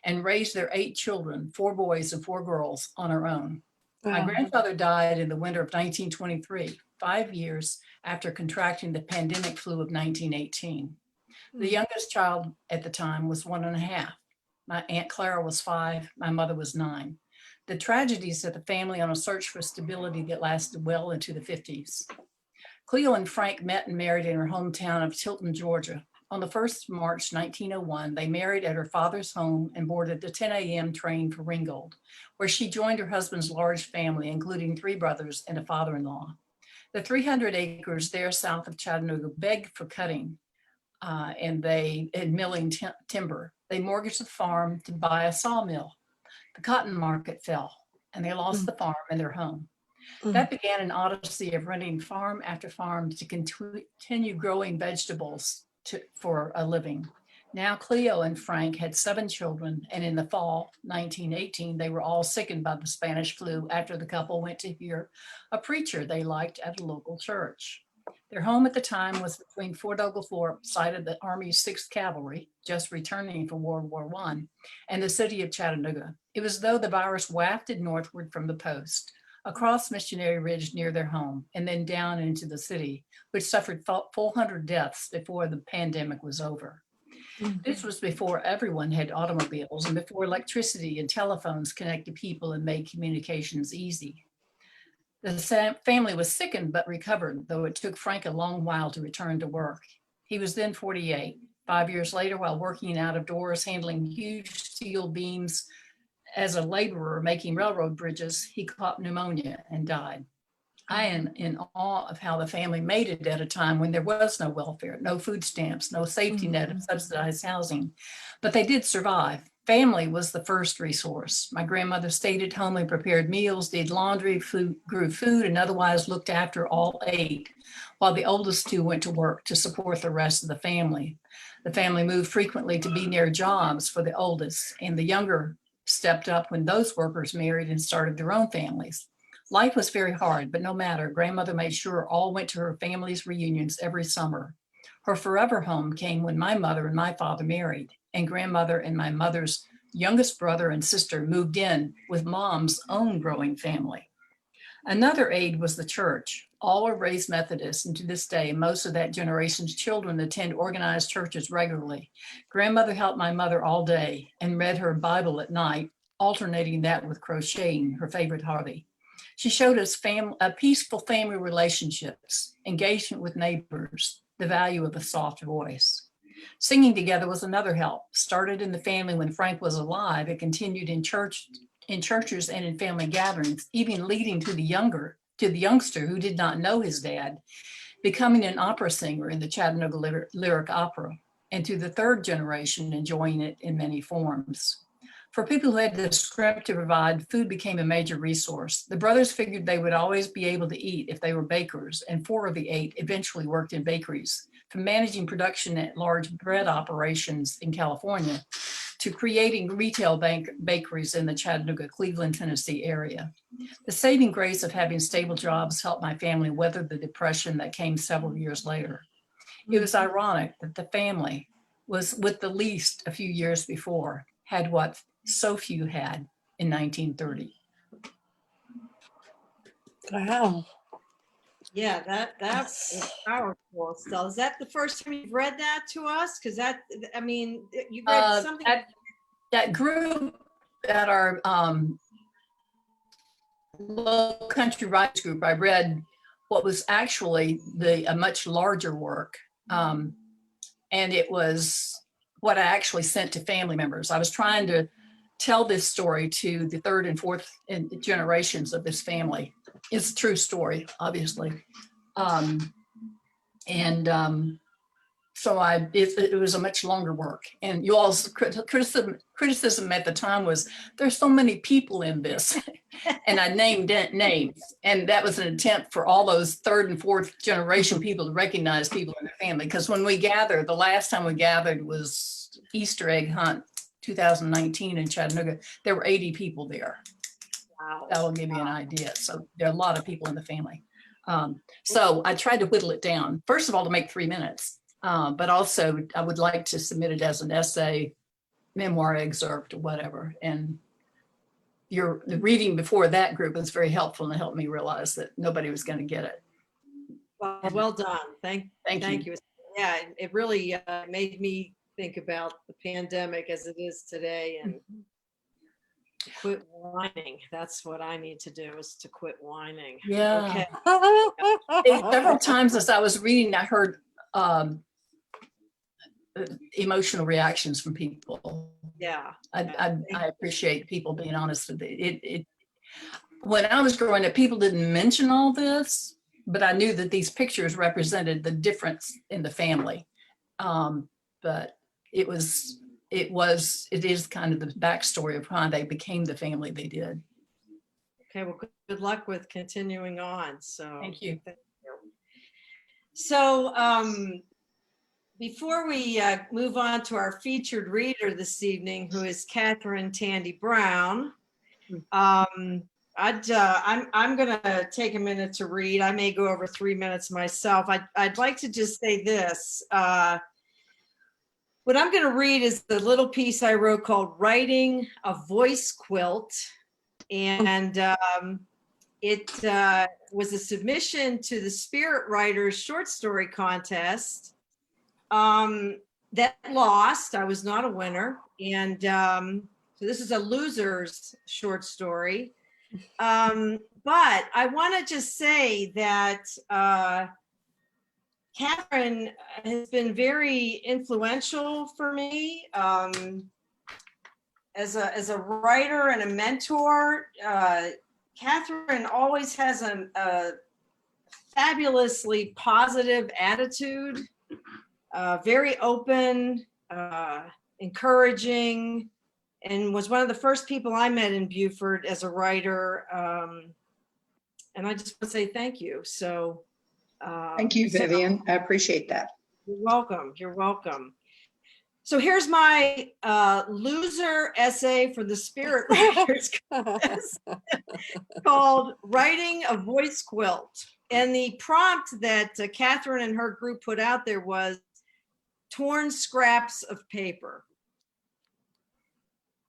and raised their 8 children, 4 boys and 4 girls, on her own. My grandfather died in the winter of 1923, 5 years after contracting the pandemic flu of 1918. The youngest child at the time was 1.5. My Aunt Clara was 5, my mother was 9. The tragedy set the family on a search for stability that lasted well into the 50s. Cleo and Frank met and married in her hometown of Tilton, Georgia. On the 1st of March, 1901, they married at her father's home and boarded the 10 a.m. train for Ringgold, where she joined her husband's large family, including 3 brothers and a father-in-law. The 300 acres there south of Chattanooga begged for cutting and milling timber. They mortgaged the farm to buy a sawmill. The cotton market fell and they lost the farm and their home. That began an odyssey of renting farm after farm to continue growing vegetables for a living. Now Cleo and Frank had 7 children, and in the fall 1918, they were all sickened by the Spanish flu after the couple went to hear a preacher they liked at a local church. Their home at the time was between Fort Oglethorpe, site of the Army's 6th Cavalry, just returning from World War I, and the city of Chattanooga. It was as though the virus wafted northward from the post, across Missionary Ridge near their home, and then down into the city, which suffered 400 deaths before the pandemic was over. This was before everyone had automobiles and before electricity and telephones connected people and made communications easy. The family was sickened but recovered, though it took Frank a long while to return to work. He was then 48. 5 years later, while working out of doors, handling huge steel beams as a laborer making railroad bridges, he caught pneumonia and died. I am in awe of how the family made it at a time when there was no welfare, no food stamps, no safety net of subsidized housing, but they did survive. Family was the first resource. My grandmother stayed at home and prepared meals, did laundry, grew food, and otherwise looked after all 8, while the oldest 2 went to work to support the rest of the family. The family moved frequently to be near jobs for the oldest, and the younger stepped up when those workers married and started their own families. Life was very hard, but no matter, grandmother made sure all went to her family's reunions every summer. Her forever home came when my mother and my father married, and grandmother and my mother's youngest brother and sister moved in with mom's own growing family. Another aid was the church. All are raised Methodists, and to this day, most of that generation's children attend organized churches regularly. Grandmother helped my mother all day and read her Bible at night, alternating that with crocheting, her favorite hobby. She showed us peaceful family relationships, engagement with neighbors, the value of a soft voice. Singing together was another help. Started in the family when Frank was alive, it continued in churches and in family gatherings, even leading to the youngster who did not know his dad, becoming an opera singer in the Chattanooga Lyric Opera, and to the third generation enjoying it in many forms. For people who had the script to provide, food became a major resource. The brothers figured they would always be able to eat if they were bakers, and 4 of the 8 eventually worked in bakeries. From managing production at large bread operations in California to creating retail bakeries in the Chattanooga, Cleveland, Tennessee area. The saving grace of having stable jobs helped my family weather the depression that came several years later. It was ironic that the family was with the least a few years before, had what so few had in 1930. Wow. Yeah, that's powerful, Estelle. Is that the first time you've read that to us? Because I mean, you read something. That group at our Low Country Writers group, I read what was actually a much larger work. And it was what I actually sent to family members. I was trying to tell this story to the 3rd and 4th generations of this family. It's a true story, obviously. So it was a much longer work. And you all's criticism at the time was, there's so many people in this. And I named names. And that was an attempt for all those 3rd and 4th generation people to recognize people in their family. Because when we gathered, the last time we gathered was Easter egg hunt 2019 in Chattanooga. There were 80 people there. Wow. That will give you an idea. So there are a lot of people in the family. So I tried to whittle it down, first of all, to make 3 minutes. But also I would like to submit it as an essay, memoir excerpt, or whatever. And the reading before that group was very helpful and helped me realize that nobody was going to get it. Well done. Thank you. Yeah, it really made me think about the pandemic as it is today and quit whining. That's what I need to do, is to quit whining. Yeah. Okay. Several times as I was reading, I heard emotional reactions from people. Yeah. I appreciate people being honest with it. When I was growing up, people didn't mention all this, but I knew that these pictures represented the difference in the family. But it is kind of the backstory of how they became the family they did. Okay, well, good luck with continuing on. So Thank you. So before we move on to our featured reader this evening, who is Catherine Tandy Brown, I'm going to take a minute to read. I may go over 3 minutes myself. I'd like to just say this. What I'm going to read is the little piece I wrote called Writing a Voice Quilt. And it was a submission to the Spirit Writers Short Story Contest that lost. I was not a winner. And so this is a loser's short story. But I want to just say that Catherine has been very influential for me as a writer and a mentor. Catherine always has a fabulously positive attitude, very open, encouraging, and was one of the first people I met in Beaufort as a writer. And I just want to say thank you. So Thank you, Vivian. I appreciate that. You're welcome. You're welcome. So here's my loser essay for the Spirit Writers called Writing a Voice Quilt. And the prompt that Catherine and her group put out there was torn scraps of paper.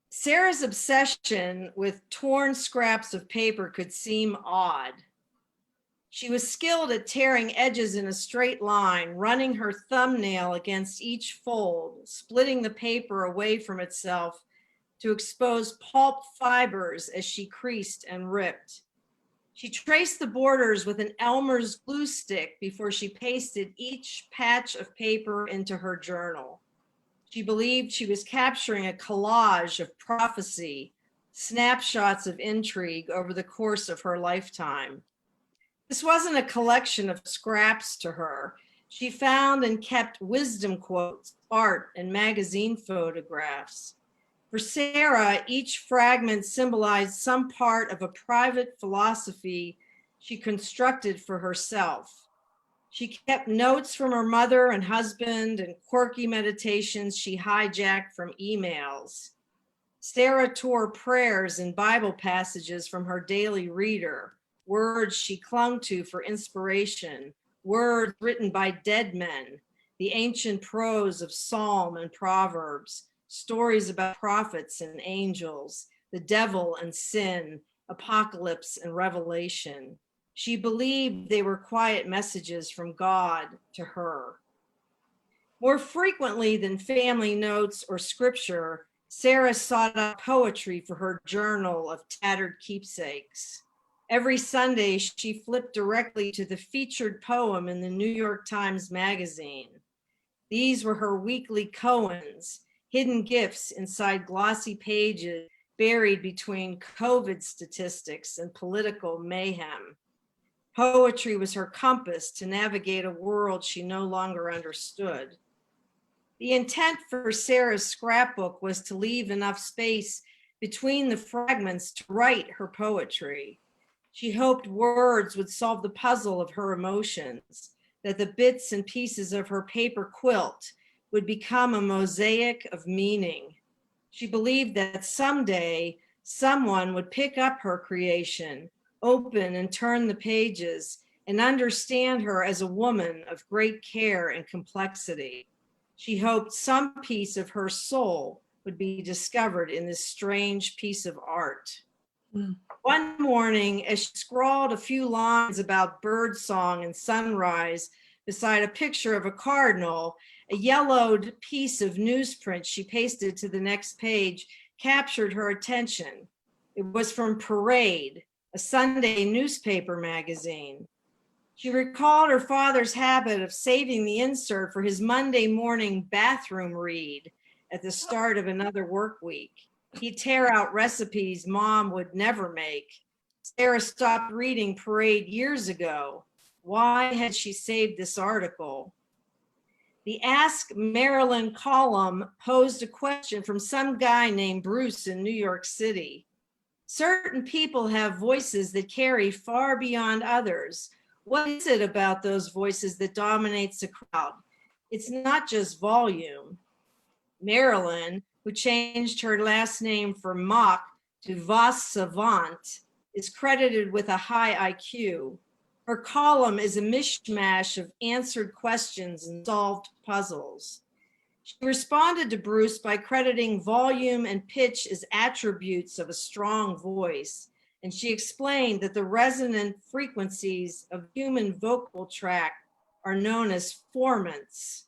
Sarah's obsession with torn scraps of paper could seem odd. She was skilled at tearing edges in a straight line, running her thumbnail against each fold, splitting the paper away from itself to expose pulp fibers as she creased and ripped. She traced the borders with an Elmer's glue stick before she pasted each patch of paper into her journal. She believed she was capturing a collage of prophecy, snapshots of intrigue over the course of her lifetime. This wasn't a collection of scraps to her. She found and kept wisdom quotes, art, and magazine photographs. For Sarah, each fragment symbolized some part of a private philosophy she constructed for herself. She kept notes from her mother and husband and quirky meditations she hijacked from emails. Sarah tore prayers and Bible passages from her daily reader, words she clung to for inspiration, words written by dead men, the ancient prose of Psalm and Proverbs, stories about prophets and angels, the devil and sin, apocalypse and revelation. She believed they were quiet messages from God to her. More frequently than family notes or scripture, Sarah sought out poetry for her journal of tattered keepsakes. Every Sunday, she flipped directly to the featured poem in the New York Times Magazine. These were her weekly koans, hidden gifts inside glossy pages buried between COVID statistics and political mayhem. Poetry was her compass to navigate a world she no longer understood. The intent for Sarah's scrapbook was to leave enough space between the fragments to write her poetry. She hoped words would solve the puzzle of her emotions, that the bits and pieces of her paper quilt would become a mosaic of meaning. She believed that someday someone would pick up her creation, open and turn the pages, and understand her as a woman of great care and complexity. She hoped some piece of her soul would be discovered in this strange piece of art. One morning, as she scrawled a few lines about birdsong and sunrise beside a picture of a cardinal, a yellowed piece of newsprint she pasted to the next page captured her attention. It was from Parade, a Sunday newspaper magazine. She recalled her father's habit of saving the insert for his Monday morning bathroom read at the start of another work week. He'd tear out recipes Mom would never make. Sarah stopped reading Parade years ago. Why had she saved this article? The Ask Marilyn column posed a question from some guy named Bruce in New York City. Certain people have voices that carry far beyond others. What is it about those voices that dominates the crowd? It's not just volume. Marilyn, who changed her last name from Mock to Vos Savant, is credited with a high IQ. Her column is a mishmash of answered questions and solved puzzles. She responded to Bruce by crediting volume and pitch as attributes of a strong voice, and she explained that the resonant frequencies of human vocal tract are known as formants.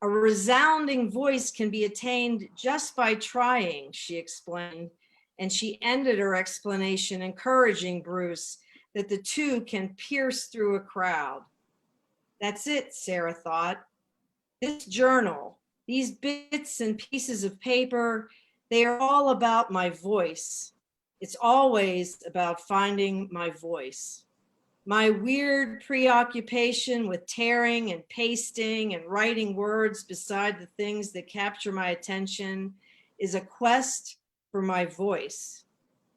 A resounding voice can be attained just by trying, she explained, and she ended her explanation encouraging Bruce that the two can pierce through a crowd. That's it, Sarah thought. This journal, these bits and pieces of paper, they are all about my voice. It's always about finding my voice. My weird preoccupation with tearing and pasting and writing words beside the things that capture my attention is a quest for my voice.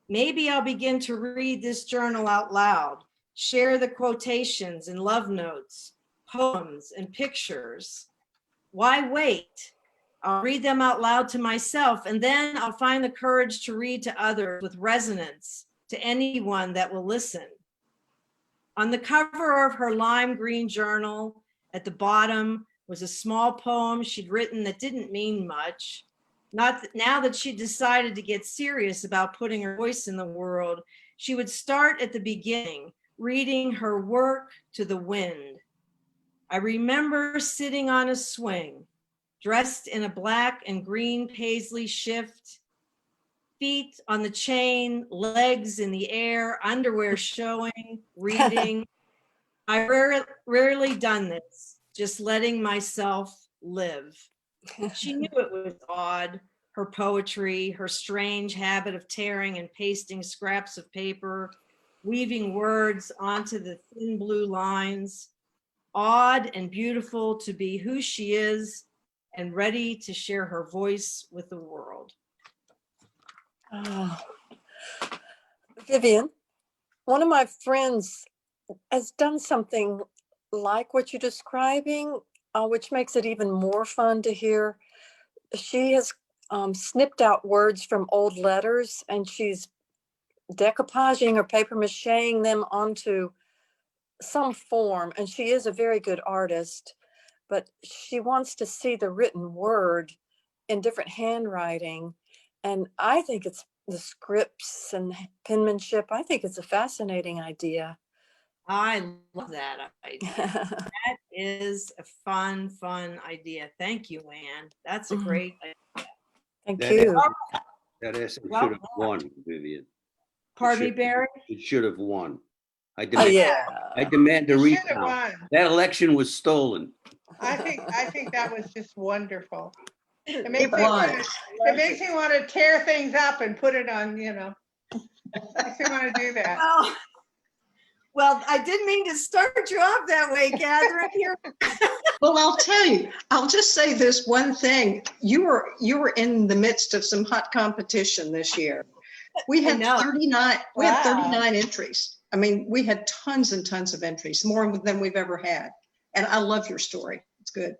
Maybe I'll begin to read this journal out loud, share the quotations and love notes, poems and pictures. Why wait? I'll read them out loud to myself, and then I'll find the courage to read to others with resonance to anyone that will listen. On the cover of her lime green journal, at the bottom was a small poem she'd written that didn't mean much. Now that she decided to get serious about putting her voice in the world, she would start at the beginning, reading her work to the wind. I remember sitting on a swing, dressed in a black and green paisley shift, feet on the chain, legs in the air, underwear showing, reading. I rarely done this, just letting myself live. She knew it was odd, her poetry, her strange habit of tearing and pasting scraps of paper, weaving words onto the thin blue lines. Odd and beautiful to be who she is and ready to share her voice with the world. Oh. Vivian, one of my friends has done something like what you're describing, which makes it even more fun to hear. She has snipped out words from old letters, and she's decoupaging or paper macheing them onto some form. And she is a very good artist, but she wants to see the written word in different handwriting. And I think it's the scripts and penmanship. I think it's a fascinating idea. I love that idea. That is a fun idea. Thank you, Ann. That's a great idea. Thank That you. That essay Well should have won, Vivian. Pardon me, Barry? It should have won. I Oh, demand, yeah. I demand a You should have recount. won. That election was stolen. I think that was just wonderful. It It makes was. me want to tear things up and put it on, makes me want to do that. Well, I didn't mean to start you off that way, Catherine. Here. Well, I'll tell you, I'll just say this one thing. You were in the midst of some hot competition this year. We had 39, we had 39 entries. I mean, we had tons and tons of entries, more than we've ever had. And I love your story. It's good.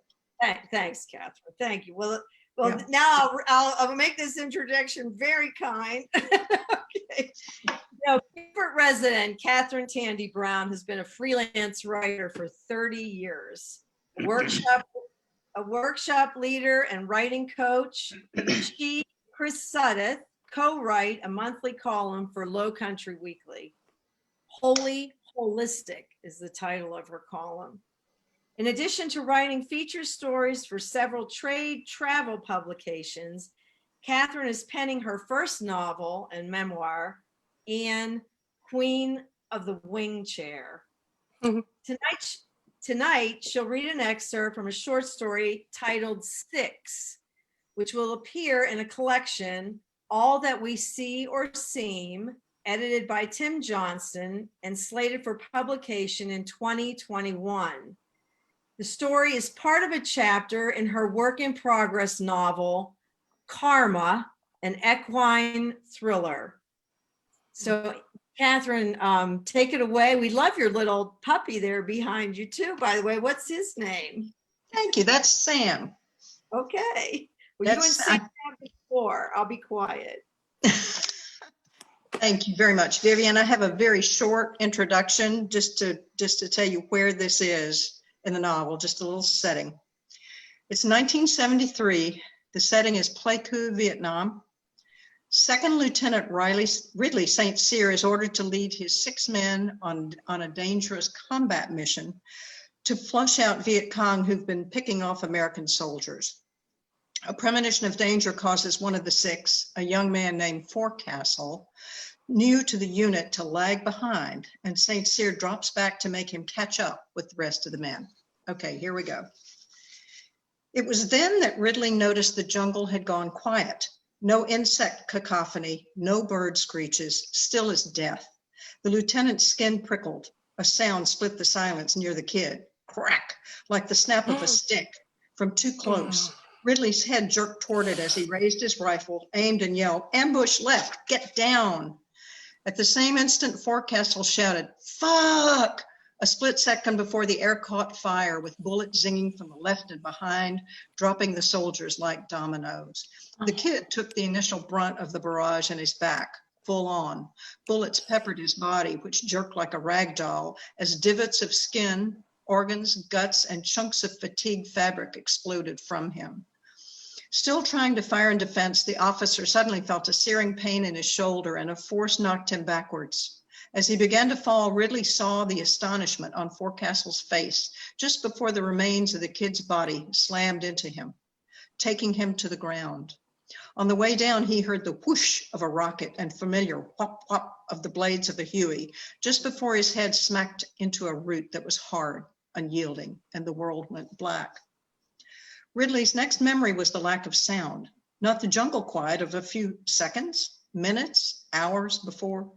Thanks, Catherine. Thank you. Well, Yeah. now I'll make this introduction very kind. Okay. Favorite resident, Catherine Tandy Brown, has been a freelance writer for 30 years. A workshop leader and writing coach. She, Chris Suddeth, co-write a monthly column for Low Country Weekly. Holy Holistic is the title of her column. In addition to writing feature stories for several trade travel publications, Catherine is penning her first novel and memoir, Anne, Queen of the Wing Chair. Tonight, she'll read an excerpt from a short story titled Six, which will appear in a collection, All That We See or Seem, edited by Tim Johnston and slated for publication in 2021. The story is part of a chapter in her work in progress novel, Karma, an equine thriller. So, Catherine, take it away. We love your little puppy there behind you too, by the way. What's his name? Thank you. That's Sam. Okay. Well, you and Sam have before. I'll be quiet. Thank you very much, Vivian. I have a very short introduction just to tell you where this is in the novel, just a little setting. It's 1973. The setting is Pleiku, Vietnam. Second Lieutenant Ridley St. Cyr is ordered to lead his 6 men on a dangerous combat mission to flush out Viet Cong who've been picking off American soldiers. A premonition of danger causes one of the 6, a young man named Forecastle, new to the unit, to lag behind, and St. Cyr drops back to make him catch up with the rest of the men. Okay, here we go. It was then that Ridley noticed the jungle had gone quiet. No insect cacophony, no bird screeches, still as death. The lieutenant's skin prickled. A sound split the silence near the kid. Crack, like the snap of a stick. From too close, Ridley's head jerked toward it as he raised his rifle, aimed and yelled, "Ambush left, get down." At the same instant, Forecastle shouted, "Fuck!" A split second before the air caught fire with bullets zinging from the left and behind, dropping the soldiers like dominoes. The kid took the initial brunt of the barrage in his back, full on. Bullets peppered his body, which jerked like a rag doll as divots of skin, organs, guts, and chunks of fatigued fabric exploded from him. Still trying to fire in defense, the officer suddenly felt a searing pain in his shoulder and a force knocked him backwards. As he began to fall, Ridley saw the astonishment on Forecastle's face just before the remains of the kid's body slammed into him, taking him to the ground. On the way down, he heard the whoosh of a rocket and familiar whop whop of the blades of a Huey just before his head smacked into a root that was hard, unyielding, and the world went black. Ridley's next memory was the lack of sound, not the jungle quiet of a few seconds, minutes, hours before.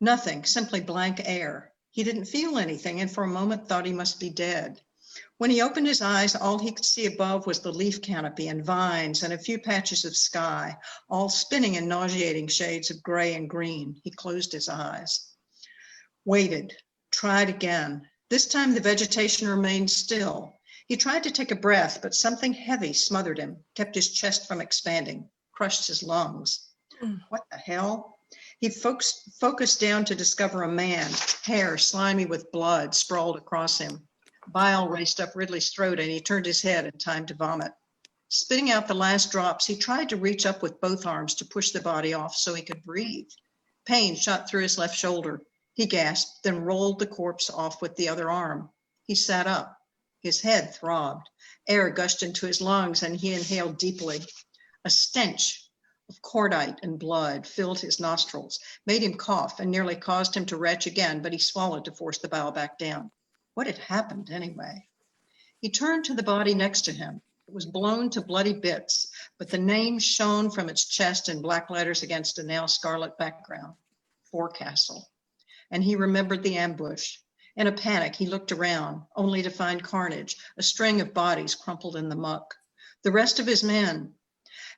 Nothing, simply blank air. He didn't feel anything and for a moment thought he must be dead. When he opened his eyes, all he could see above was the leaf canopy and vines and a few patches of sky, all spinning in nauseating shades of gray and green. He closed his eyes, waited, tried again. This time the vegetation remained still. He tried to take a breath, but something heavy smothered him, kept his chest from expanding, crushed his lungs. What the hell? He focused down to discover a man, hair slimy with blood sprawled across him. Bile raced up Ridley's throat and he turned his head in time to vomit. Spitting out the last drops, he tried to reach up with both arms to push the body off so he could breathe. Pain shot through his left shoulder. He gasped, then rolled the corpse off with the other arm. He sat up. His head throbbed. Air gushed into his lungs and he inhaled deeply. A stench of cordite and blood filled his nostrils, made him cough, and nearly caused him to retch again, but he swallowed to force the bile back down. What had happened anyway? He turned to the body next to him. It was blown to bloody bits, but the name shone from its chest in black letters against a now scarlet background. Forecastle. And he remembered the ambush. In a panic, he looked around, only to find carnage, a string of bodies crumpled in the muck. The rest of his men.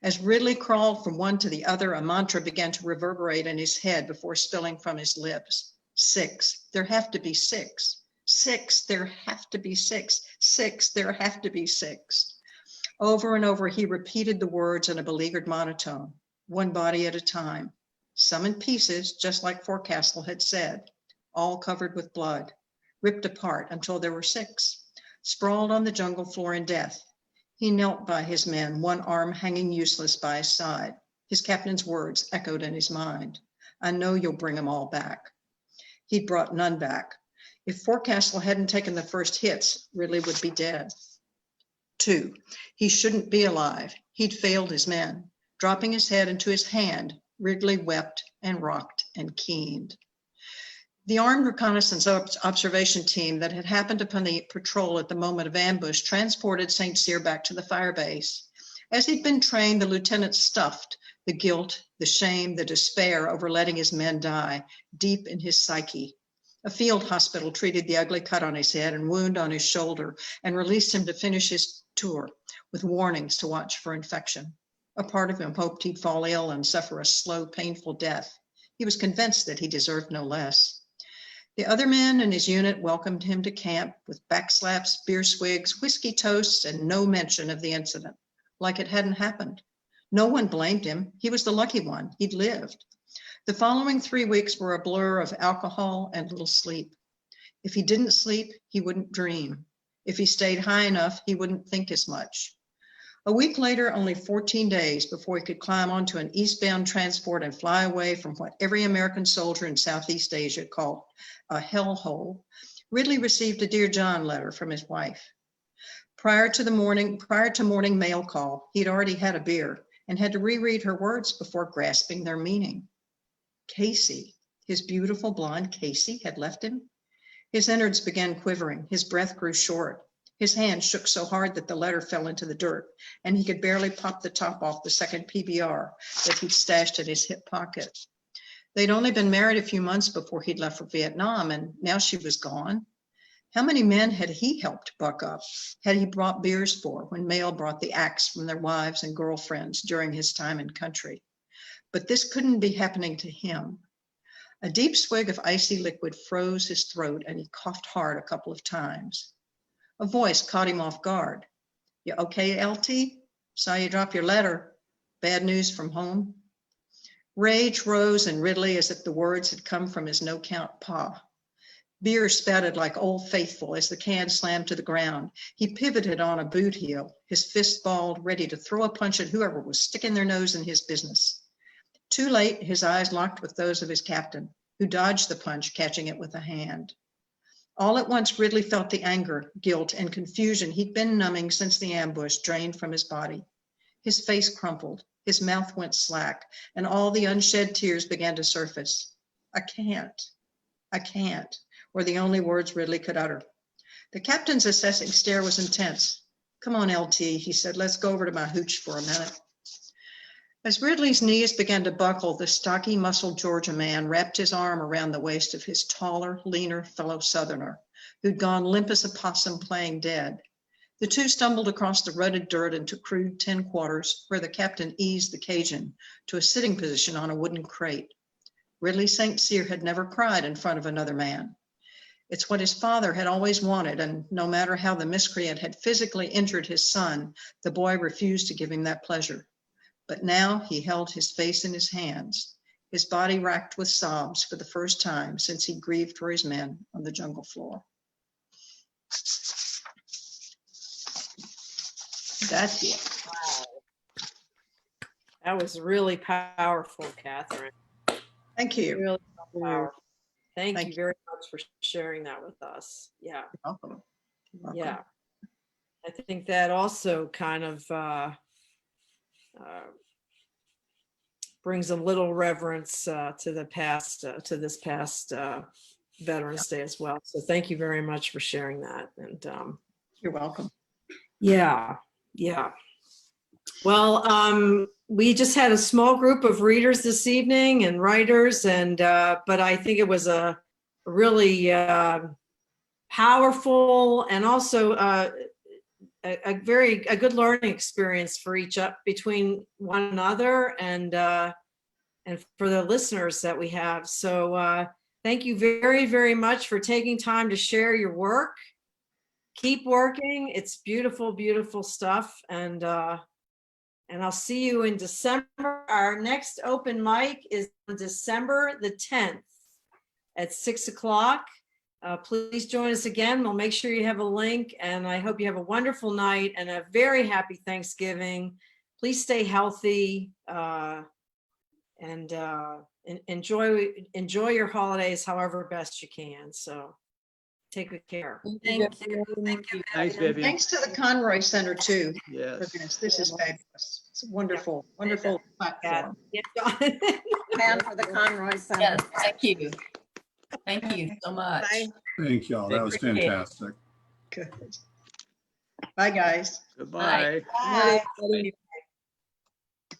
As Ridley crawled from one to the other, a mantra began to reverberate in his head before spilling from his lips. 6. There have to be 6. 6. There have to be 6. 6. There have to be 6. Over and over, he repeated the words in a beleaguered monotone, one body at a time. Some in pieces, just like Forecastle had said, all covered with blood, ripped apart until there were 6, sprawled on the jungle floor in death. He knelt by his men, one arm hanging useless by his side. His captain's words echoed in his mind. I know you'll bring them all back. He'd brought none back. If Forecastle hadn't taken the first hits, Ridley would be dead. 2, he shouldn't be alive. He'd failed his men. Dropping his head into his hand, Ridley wept and rocked and keened. The armed reconnaissance observation team that had happened upon the patrol at the moment of ambush transported St. Cyr back to the fire base. As he'd been trained, the lieutenant stuffed the guilt, the shame, the despair over letting his men die deep in his psyche. A field hospital treated the ugly cut on his head and wound on his shoulder and released him to finish his tour with warnings to watch for infection. A part of him hoped he'd fall ill and suffer a slow, painful death. He was convinced that he deserved no less. The other men in his unit welcomed him to camp with backslaps, beer swigs, whiskey toasts, and no mention of the incident, like it hadn't happened. No one blamed him. He was the lucky one. He'd lived. The following 3 weeks were a blur of alcohol and little sleep. If he didn't sleep, he wouldn't dream. If he stayed high enough, he wouldn't think as much. A week later, only 14 days before he could climb onto an eastbound transport and fly away from what every American soldier in Southeast Asia called a hellhole, Ridley received a Dear John letter from his wife. Prior to morning mail call, he'd already had a beer and had to reread her words before grasping their meaning. Casey, his beautiful blonde Casey, had left him. His innards began quivering. His breath grew short. His hand shook so hard that the letter fell into the dirt, and he could barely pop the top off the second PBR that he'd stashed in his hip pocket. They'd only been married a few months before he'd left for Vietnam, and now she was gone. How many men had he helped buck up? Had he brought beers for when mail brought the axe from their wives and girlfriends during his time in country? But this couldn't be happening to him. A deep swig of icy liquid froze his throat and he coughed hard a couple of times. A voice caught him off guard. "You okay, LT? Saw you drop your letter. Bad news from home?" Rage rose in Ridley as if the words had come from his no-count paw. Beer spattered like Old Faithful as the can slammed to the ground. He pivoted on a boot heel, his fist balled, ready to throw a punch at whoever was sticking their nose in his business. Too late, his eyes locked with those of his captain, who dodged the punch, catching it with a hand. All at once, Ridley felt the anger, guilt, and confusion he'd been numbing since the ambush drained from his body. His face crumpled, his mouth went slack, and all the unshed tears began to surface. I can't, were the only words Ridley could utter. The captain's assessing stare was intense. "Come on, LT," he said, "let's go over to my hooch for a minute." As Ridley's knees began to buckle, the stocky, muscled Georgia man wrapped his arm around the waist of his taller, leaner fellow Southerner, who'd gone limp as a possum playing dead. The two stumbled across the rutted dirt into crude tin quarters, where the captain eased the Cajun to a sitting position on a wooden crate. Ridley St. Cyr had never cried in front of another man. It's what his father had always wanted, and no matter how the miscreant had physically injured his son, the boy refused to give him that pleasure. But now he held his face in his hands, his body racked with sobs for the first time since he grieved for his men on the jungle floor. That's it. That was really powerful, Catherine. Thank you. Really powerful. Thank Thank you very much for sharing that with us. Yeah. You're welcome. You're welcome. Yeah. I think that also kind of brings a little reverence to the past, to this past Veterans Day as well. So thank you very much for sharing that. And You're welcome. yeah, yeah. Well, we just had a small group of readers this evening and writers, and but I think it was a really powerful and also a good learning experience for each between one another and for the listeners that we have. So thank you very, very much for taking time to share your work. Keep working. It's beautiful, beautiful stuff. And I'll see you in December. Our next open mic is on December the 10th at 6 o'clock. Please join us again. We'll make sure you have a link, and I hope you have a wonderful night and a very happy Thanksgiving. Please stay healthy and enjoy your holidays however best you can. So take good care. Thank you. Thank you. Thanks, Vivian. Thanks to the Conroy Center too. Yes. For this. This is fabulous. It's a wonderful, wonderful platform. And for the Conroy Center. Yes, thank you. Thank you so much. Bye. Thank y'all. That was Appreciate it. fantastic. Good. Bye, guys. Goodbye. Bye. Bye.